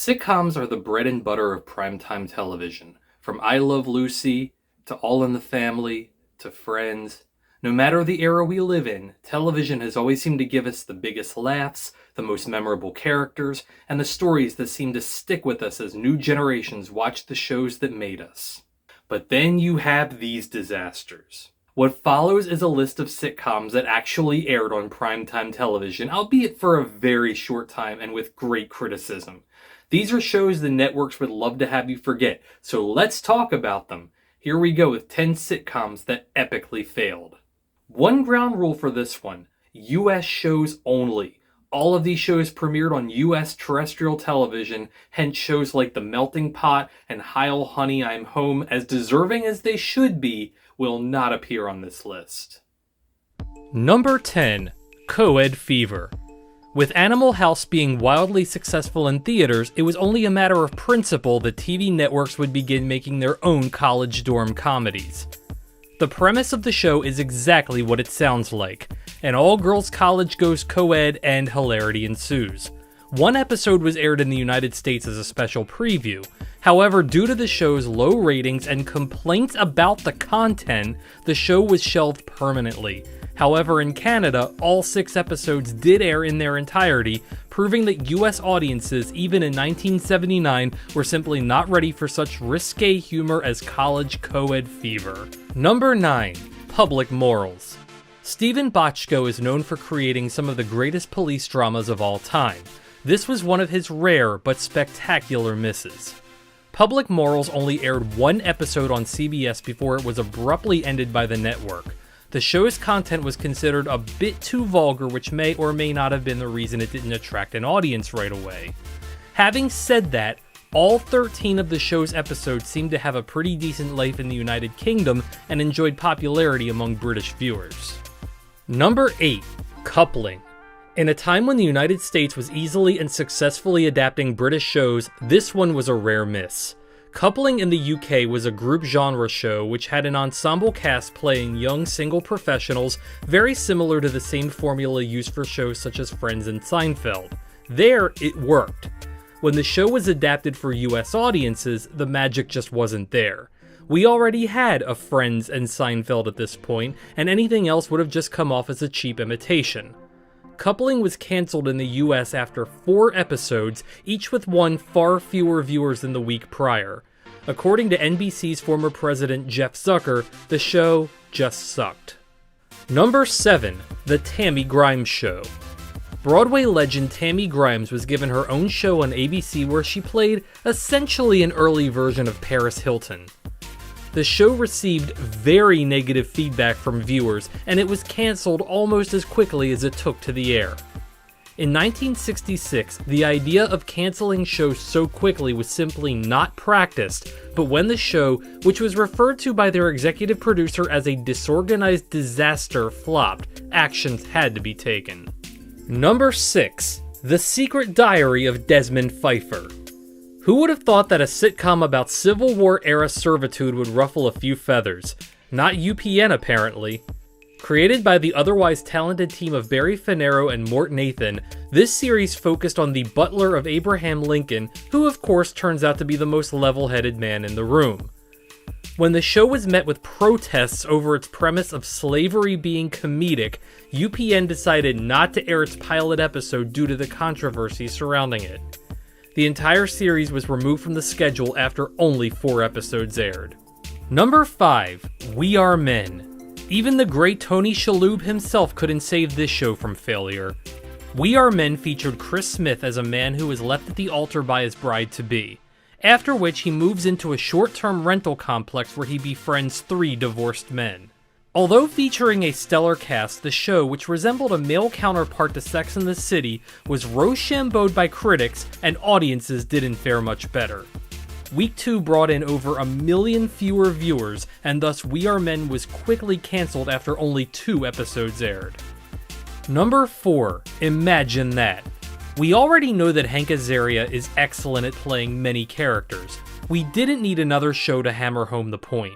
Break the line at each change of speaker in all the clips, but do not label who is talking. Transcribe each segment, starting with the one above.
Sitcoms are the bread and butter of primetime television. From I Love Lucy, to All in the Family, to Friends. No matter the era we live in, television has always seemed to give us the biggest laughs, the most memorable characters, and the stories that seem to stick with us as new generations watch the shows that made us. But then you have these disasters. What follows is a list of sitcoms that actually aired on primetime television, albeit for a very short time and with great criticism. These are shows the networks would love to have you forget, so let's talk about them. Here we go with 10 sitcoms that epically failed. One ground rule for this one: US shows only. All of these shows premiered on US terrestrial television, hence shows like The Melting Pot and Heil Honey I'm Home, as deserving as they should be, will not appear on this list. Number 10. Coed Fever. With Animal House being wildly successful in theaters, it was only a matter of principle that TV networks would begin making their own college dorm comedies. The premise of the show is exactly what it sounds like. An all-girls college goes co-ed and hilarity ensues. One episode was aired in the United States as a special preview. However, due to the show's low ratings and complaints about the content, the show was shelved permanently. However, in Canada, all 6 episodes did air in their entirety, proving that US audiences, even in 1979, were simply not ready for such risque humor as college Coed Fever. Number 9. Public Morals. Steven Bochco is known for creating some of the greatest police dramas of all time. This was one of his rare but spectacular misses. Public Morals only aired 1 episode on CBS before it was abruptly ended by the network. The show's content was considered a bit too vulgar, which may or may not have been the reason it didn't attract an audience right away. Having said that, all 13 of the show's episodes seemed to have a pretty decent life in the United Kingdom and enjoyed popularity among British viewers. Number 8. Coupling. In a time when the United States was easily and successfully adapting British shows, this one was a rare miss. Coupling in the UK was a group genre show which had an ensemble cast playing young single professionals, very similar to the same formula used for shows such as Friends and Seinfeld. There, it worked. When the show was adapted for US audiences, the magic just wasn't there. We already had a Friends and Seinfeld at this point, and anything else would have just come off as a cheap imitation. Coupling was cancelled in the US after 4 episodes, each with one far fewer viewers than the week prior. According to NBC's former president Jeff Zucker, the show just sucked. Number 7. The Tammy Grimes Show. Broadway legend Tammy Grimes was given her own show on ABC where she played essentially an early version of Paris Hilton. The show received very negative feedback from viewers, and it was cancelled almost as quickly as it took to the air. In 1966, the idea of cancelling shows so quickly was simply not practiced, but when the show, which was referred to by their executive producer as a disorganized disaster, flopped, actions had to be taken. Number 6. The Secret Diary of Desmond Pfeiffer. Who would have thought that a sitcom about Civil War-era servitude would ruffle a few feathers? Not UPN, apparently. Created by the otherwise talented team of Barry Finero and Mort Nathan, this series focused on the butler of Abraham Lincoln, who of course turns out to be the most level-headed man in the room. When the show was met with protests over its premise of slavery being comedic, UPN decided not to air its pilot episode due to the controversy surrounding it. The entire series was removed from the schedule after only 4 episodes aired. Number 5. We Are Men. Even the great Tony Shalhoub himself couldn't save this show from failure. We Are Men featured Chris Smith as a man who is left at the altar by his bride-to-be, after which he moves into a short-term rental complex where he befriends 3 divorced men. Although featuring a stellar cast, the show, which resembled a male counterpart to Sex and the City, was rochambeaued by critics, and audiences didn't fare much better. Week 2 brought in over 1 million fewer viewers, and thus We Are Men was quickly cancelled after only 2 episodes aired. Number 4. Imagine That. We already know that Hank Azaria is excellent at playing many characters. We didn't need another show to hammer home the point.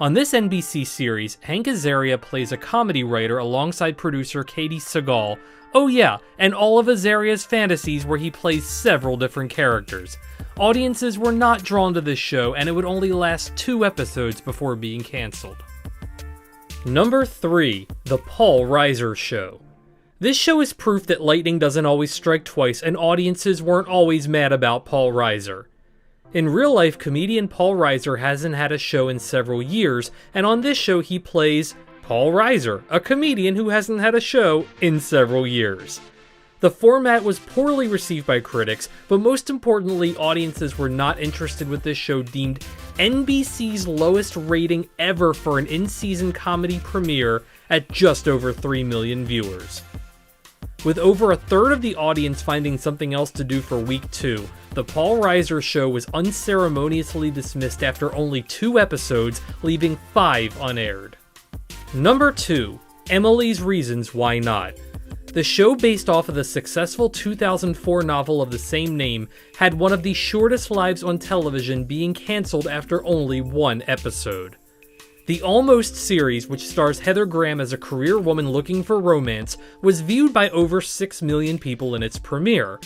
On this NBC series, Hank Azaria plays a comedy writer alongside producer Katie Sagal. Oh yeah, and all of Azaria's fantasies where he plays several different characters. Audiences were not drawn to this show, and it would only last 2 episodes before being cancelled. Number 3. The Paul Reiser Show. This show is proof that lightning doesn't always strike twice, and audiences weren't always mad about Paul Reiser. In real life, comedian Paul Reiser hasn't had a show in several years, and on this show he plays Paul Reiser, a comedian who hasn't had a show in several years. The format was poorly received by critics, but most importantly, audiences were not interested with this show, deemed NBC's lowest rating ever for an in-season comedy premiere at just over 3 million viewers. With over a third of the audience finding something else to do for week 2, the Paul Reiser Show was unceremoniously dismissed after only 2 episodes, leaving 5 unaired. Number 2. Emily's Reasons Why Not. The show, based off of the successful 2004 novel of the same name, had one of the shortest lives on television, being cancelled after only 1 episode. The Almost series, which stars Heather Graham as a career woman looking for romance, was viewed by over 6 million people in its premiere.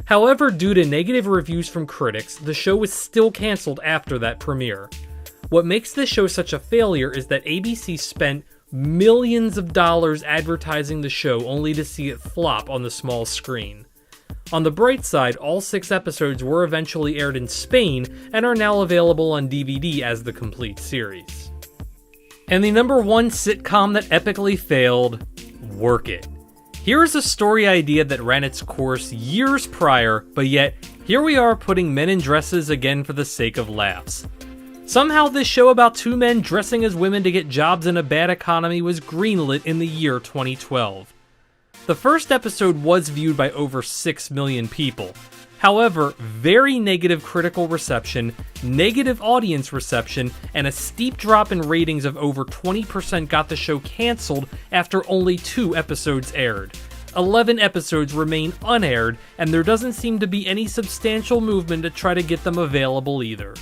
However, due to negative reviews from critics, the show was still cancelled after that premiere. What makes this show such a failure is that ABC spent millions of dollars advertising the show only to see it flop on the small screen. On the bright side, all 6 episodes were eventually aired in Spain and are now available on DVD as the complete series. And the number 1 sitcom that epically failed, Work It. Here is a story idea that ran its course years prior, but yet here we are putting men in dresses again for the sake of laughs. Somehow this show about 2 men dressing as women to get jobs in a bad economy was greenlit in the year 2012. The first episode was viewed by over 6 million people. However, very negative critical reception, negative audience reception, and a steep drop in ratings of over 20% got the show cancelled after only 2 episodes aired. 11 episodes remain unaired, and there doesn't seem to be any substantial movement to try to get them available either.